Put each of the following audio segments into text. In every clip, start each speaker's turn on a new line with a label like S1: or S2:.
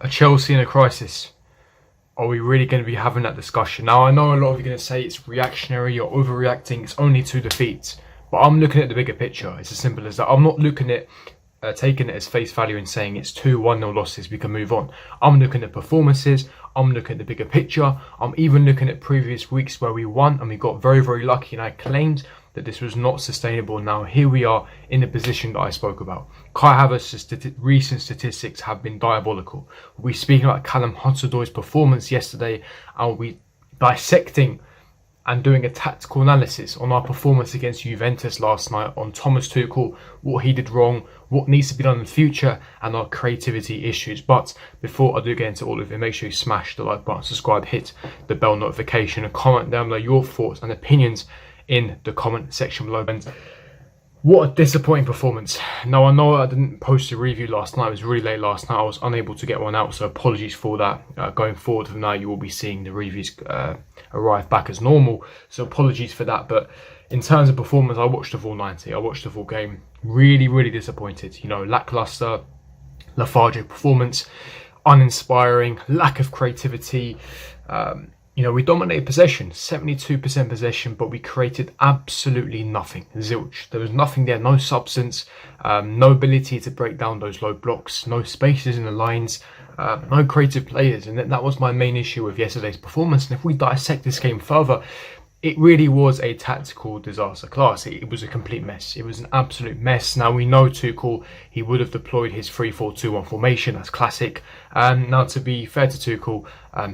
S1: A Chelsea in a crisis. Are we really going to be having that discussion? Now, I know a lot of you are going to say it's reactionary, you're overreacting, it's only 2 defeats. But I'm looking at the bigger picture. It's as simple as that. I'm not looking at taking it as face value and saying it's 2-1-0 losses, we can move on. I'm looking at performances, I'm looking at the bigger picture. I'm even looking at previous weeks where we won and we got very, very lucky, and I claimed that this was not sustainable. Now here we are in the position that I spoke about. Kai Havertz's recent statistics have been diabolical. We're speaking about Callum Hudson-Odoi's performance yesterday, and we dissecting and doing a tactical analysis on our performance against Juventus last night, on Thomas Tuchel, what he did wrong, what needs to be done in the future, and our creativity issues. But before I do get into all of it, make sure you smash the like button, subscribe, hit the bell notification, and comment down below your thoughts and opinions in the comment section below. And what a disappointing performance. Now, I know I didn't post a review last night. It was really late last night. I was unable to get one out, so apologies for that. Going forward from now, you will be seeing the reviews arrive back as normal, so apologies for that. But in terms of performance, I watched the full 90. I watched the full game. Really, really disappointed. You know, lackluster, lethargic performance, uninspiring, lack of creativity. You know, we dominated possession, 72% possession, but we created absolutely nothing. Zilch. There was nothing there, no substance, no ability to break down those low blocks, no spaces in the lines, no creative players. And that was my main issue with yesterday's performance. And if we dissect this game further, it really was a tactical disaster class. It was a complete mess. It was an absolute mess. Now, we know Tuchel, he would have deployed his 3-4-2-1 formation. That's classic. Now, to be fair to Tuchel,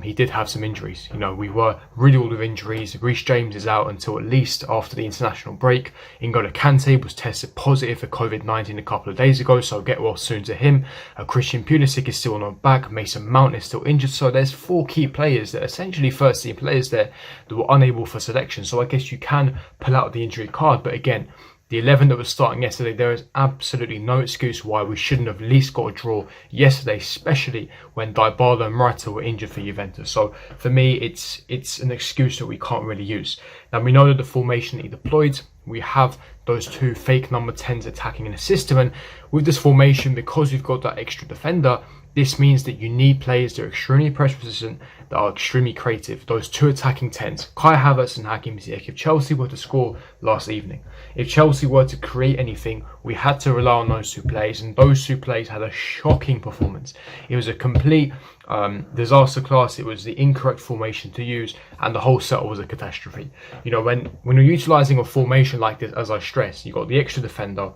S1: he did have some injuries. You know, we were riddled with injuries. Reece James is out until at least after the international break. N'Golo Kante was tested positive for COVID-19 a couple of days ago, so get well soon to him. Christian Pulisic is still on our back. Mason Mount is still injured. So there's 4 key players that are essentially first-team players there that were unable for selection. So I guess you can pull out the injury card. But again, the 11 that was starting yesterday, there is absolutely no excuse why we shouldn't have at least got a draw yesterday, especially when Dybala and Morata were injured for Juventus. So for me, it's an excuse that we can't really use. Now, we know that the formation that he deployed, we have those 2 fake number 10s attacking in the system. And with this formation, because we've got that extra defender, this means that you need players that are extremely pressure resistant, that are extremely creative. Those 2 attacking 10s, Kai Havertz and Hakim Ziyech. If Chelsea were to score last evening, if Chelsea were to create anything, we had to rely on those 2 players, and those 2 players had a shocking performance. It was a complete disaster class. It was the incorrect formation to use, and the whole setup was a catastrophe. You know, when you're utilising a formation like this, as I stress, you've got the extra defender,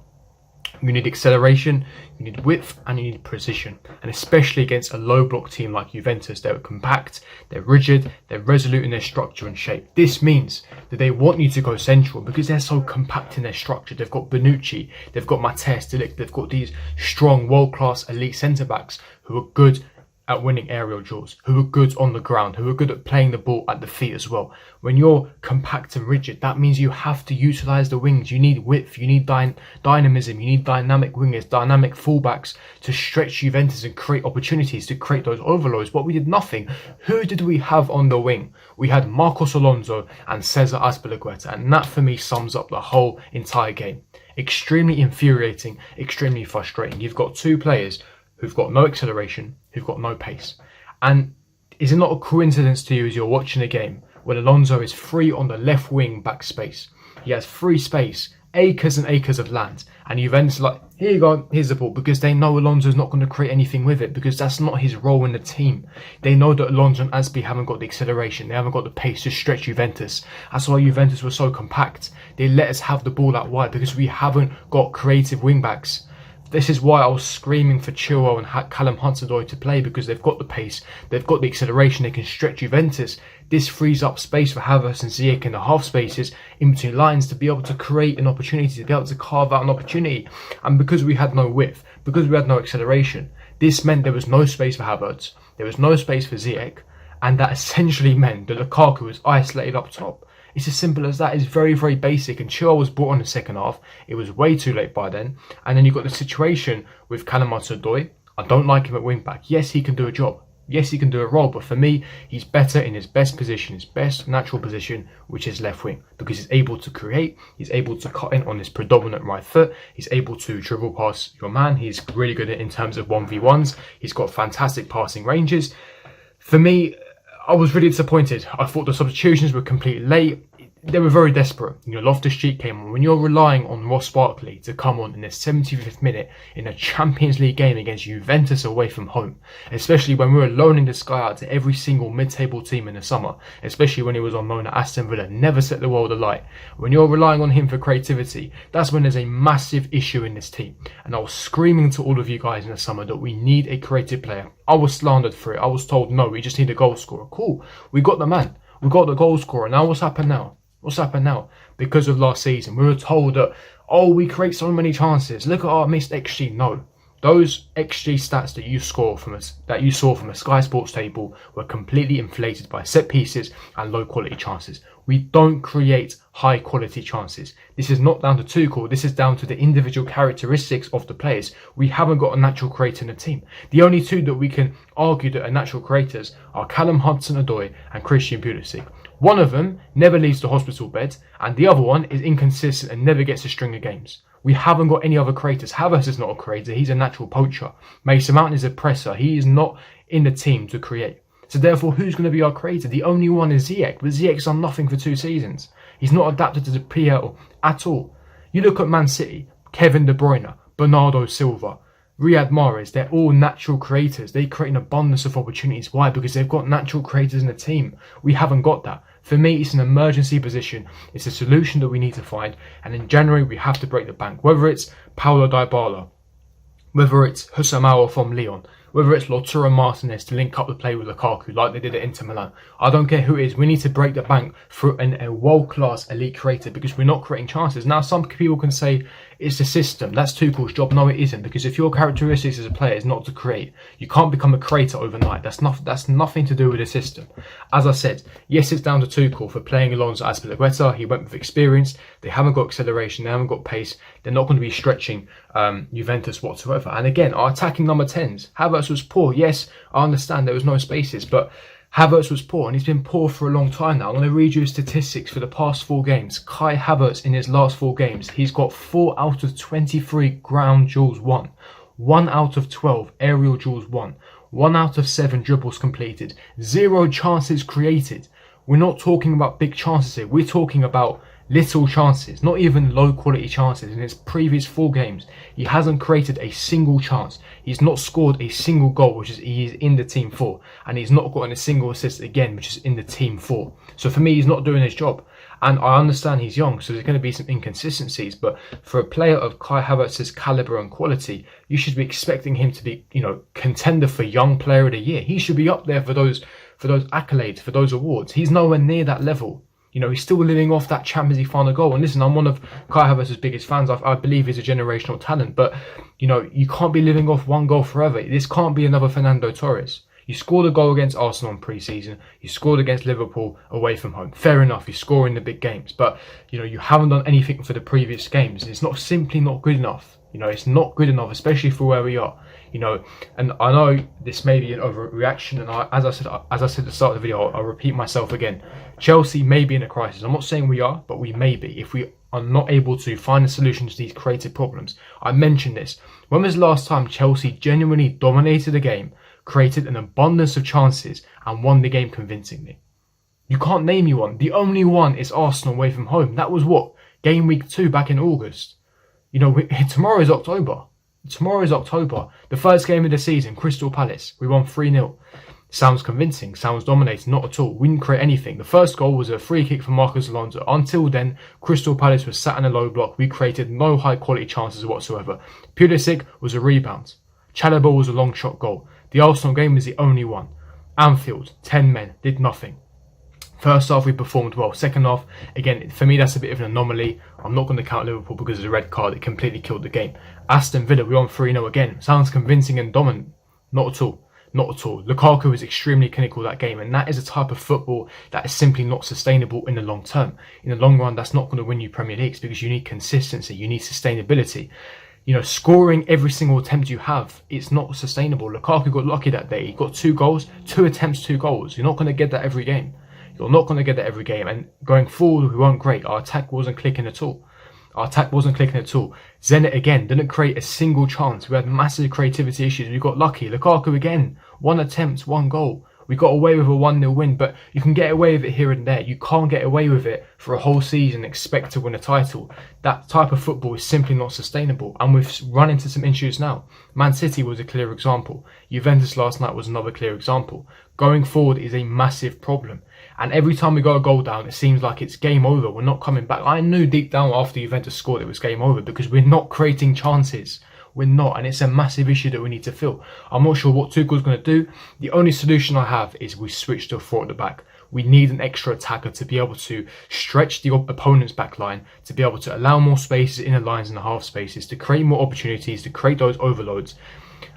S1: you need acceleration, you need width, and you need precision. And especially against a low block team like Juventus, they're compact, they're rigid, they're resolute in their structure and shape. This means that they want you to go central because they're so compact in their structure. They've got Bonucci, they've got Matthäus de Ligt, they've got these strong, world-class elite centre-backs who are good at winning aerial duels, who are good on the ground, who are good at playing the ball at the feet as well. When you're compact and rigid, that means you have to utilise the wings. You need width, you need dynamism, you need dynamic wingers, dynamic fullbacks to stretch Juventus and create opportunities to create those overloads. But we did nothing. Who did we have on the wing? We had Marcos Alonso and Cesar Azpilicueta, and that for me sums up the whole entire game. Extremely infuriating, extremely frustrating. You've got 2 players who've got no acceleration, who've got no pace. And is it not a coincidence to you as you're watching a game when Alonso is free on the left wing back space? He has free space, acres and acres of land, and Juventus are like, here you go, here's the ball, because they know Alonso's not going to create anything with it, because that's not his role in the team. They know that Alonso and Azpi haven't got the acceleration, they haven't got the pace to stretch Juventus. That's why Juventus were so compact. They let us have the ball out wide because we haven't got creative wing backs. This is why I was screaming for Chilwell and Callum Hudson-Odoi to play, because they've got the pace, they've got the acceleration, they can stretch Juventus. This frees up space for Havertz and Ziyech in the half spaces in between lines to be able to create an opportunity, to be able to carve out an opportunity. And because we had no width, because we had no acceleration, this meant there was no space for Havertz, there was no space for Ziyech, and that essentially meant that Lukaku was isolated up top. It's as simple as that. It's very, very basic. And Chilwell was brought on in the second half. It was way too late by then. And then you've got the situation with Callum Hudson-Odoi. I don't like him at wing back. Yes, he can do a job. Yes, he can do a role, but for me, he's better in his best position, his best natural position, which is left wing, because he's able to create, he's able to cut in on his predominant right foot, he's able to dribble past your man, he's really good in terms of 1v1s, he's got fantastic passing ranges. For me, I was really disappointed. I thought the substitutions were completely late. They were very desperate. Loftus-Cheek came on. When you're relying on Ross Barkley to come on in the 75th minute in a Champions League game against Juventus away from home, especially when we were loaning this guy out to every single mid-table team in the summer, especially when he was on loan at Aston Villa, never set the world alight. When you're relying on him for creativity, that's when there's a massive issue in this team. And I was screaming to all of you guys in the summer that we need a creative player. I was slandered for it. I was told, no, we just need a goal scorer. Cool. We got the man. We got the goal scorer. Now what's happened now? What's happened now? Because of last season, we were told that, oh, we create so many chances. Look at our missed XG. No, those XG stats that you saw from a Sky Sports table were completely inflated by set pieces and low quality chances. We don't create high quality chances. This is not down to Tuchel. This is down to the individual characteristics of the players. We haven't got a natural creator in the team. The only two that we can argue that are natural creators are Callum Hudson-Odoi and Christian Pulisic. One of them never leaves the hospital bed, and the other one is inconsistent and never gets a string of games. We haven't got any other creators. Havertz is not a creator. He's a natural poacher. Mason Mount is a presser. He is not in the team to create. So therefore, who's going to be our creator? The only one is Ziyech, but Ziyech's done nothing for 2 seasons. He's not adapted to the PL at all. You look at Man City, Kevin De Bruyne, Bernardo Silva, Riyad Mahrez, they're all natural creators. They create an abundance of opportunities. Why? Because they've got natural creators in the team. We haven't got that. For me, it's an emergency position. It's a solution that we need to find. And in January, we have to break the bank. Whether it's Paulo Dybala, whether it's Husam from Lyon, whether it's Lautaro Martinez to link up the play with Lukaku like they did at Inter Milan. I don't care who it is. We need to break the bank for a world-class elite creator because we're not creating chances. Now, some people can say it's the system. That's Tuchel's job. No, it isn't, because if your characteristics as a player is not to create, you can't become a creator overnight. That's nothing to do with the system. As I said, yes, it's down to Tuchel for playing Alonso Azpilicueta. He went with experience. They haven't got acceleration. They haven't got pace. They're not going to be stretching Juventus whatsoever. And again, our attacking number 10s. Havertz was poor. Yes, I understand there was no spaces, but Havertz was poor, and he's been poor for a long time now. I'm going to read you statistics for the past 4 games. Kai Havertz, in his last 4 games, he's got 4 out of 23 ground duels won, 1 out of 12 aerial duels won, 1 out of 7 dribbles completed, 0 chances created. We're not talking about big chances here. We're talking about little chances, not even low quality chances. In his previous 4 games, he hasn't created a single chance. He's not scored a single goal, which is he is in the team for, and he's not gotten a single assist again, which is in the team for. So for me, he's not doing his job. And I understand he's young, so there's going to be some inconsistencies. But for a player of Kai Havertz's caliber and quality, you should be expecting him to be, contender for Young Player of the Year. He should be up there for those accolades, for those awards. He's nowhere near that level. He's still living off that Champions League final goal. And listen, I'm one of Kai Havertz's biggest fans. I believe he's a generational talent. But, you can't be living off one goal forever. This can't be another Fernando Torres. You scored a goal against Arsenal in pre-season. You scored against Liverpool away from home. Fair enough, you score in the big games. But, you haven't done anything for the previous games. It's simply not good enough. It's not good enough, especially for where we are. And I know this may be an overreaction, and as I said at the start of the video, I'll repeat myself again. Chelsea may be in a crisis. I'm not saying we are, but we may be if we are not able to find a solution to these creative problems. I mentioned this. When was the last time Chelsea genuinely dominated a game, created an abundance of chances, and won the game convincingly? You can't name me one. The only one is Arsenal away from home. That was game week 2 back in August. Tomorrow is October. The first game of the season, Crystal Palace. We won 3-0. Sounds convincing, sounds dominating, not at all. We didn't create anything. The first goal was a free kick from Marcus Alonso. Until then, Crystal Palace was sat in a low block. We created no high quality chances whatsoever. Pulisic was a rebound. Chalobah was a long shot goal. The Arsenal game was the only one. Anfield, 10 men, did nothing. First half, we performed well. Second half, again, for me, that's a bit of an anomaly. I'm not going to count Liverpool because of the red card. It completely killed the game. Aston Villa, we won 3-0 again. Sounds convincing and dominant. Not at all. Not at all. Lukaku was extremely clinical that game, and that is a type of football that is simply not sustainable in the long term. In the long run, that's not going to win you Premier Leagues because you need consistency. You need sustainability. scoring every single attempt you have, it's not sustainable. Lukaku got lucky that day. He got 2 goals, 2 attempts, 2 goals. You're not going to get that every game. You're not going to get that every game. And going forward, we weren't great. Our attack wasn't clicking at all. Zenit again didn't create a single chance. We had massive creativity issues. We got lucky. Lukaku again, 1 attempt, 1 goal. We got away with a 1-0 win, but you can get away with it here and there. You can't get away with it for a whole season and expect to win a title. That type of football is simply not sustainable, and we've run into some issues now. Man City was a clear example. Juventus last night was another clear example. Going forward is a massive problem, and every time we got a goal down, it seems like it's game over. We're not coming back. I knew deep down after Juventus scored it was game over because we're not creating chances. We're not, and it's a massive issue that we need to fill. I'm not sure what Tuchel's going to do. The only solution I have is we switch to a 4 at the back. We need an extra attacker to be able to stretch the opponent's back line, to be able to allow more spaces in the lines and the half spaces, to create more opportunities, to create those overloads.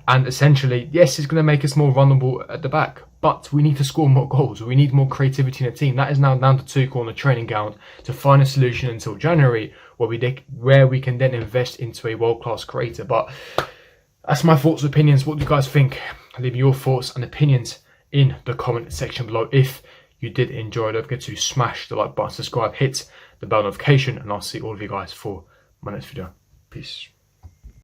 S1: And essentially, yes, it's going to make us more vulnerable at the back, but we need to score more goals. We need more creativity in the team. That is now down to Tuchel on the training ground to find a solution until January, where we can then invest into a world-class creator. But that's my thoughts and opinions. What do you guys think? Leave your thoughts and opinions in the comment section below. If you did enjoy, don't forget to smash the like button, subscribe, hit the bell notification, and I'll see all of you guys for my next video. Peace.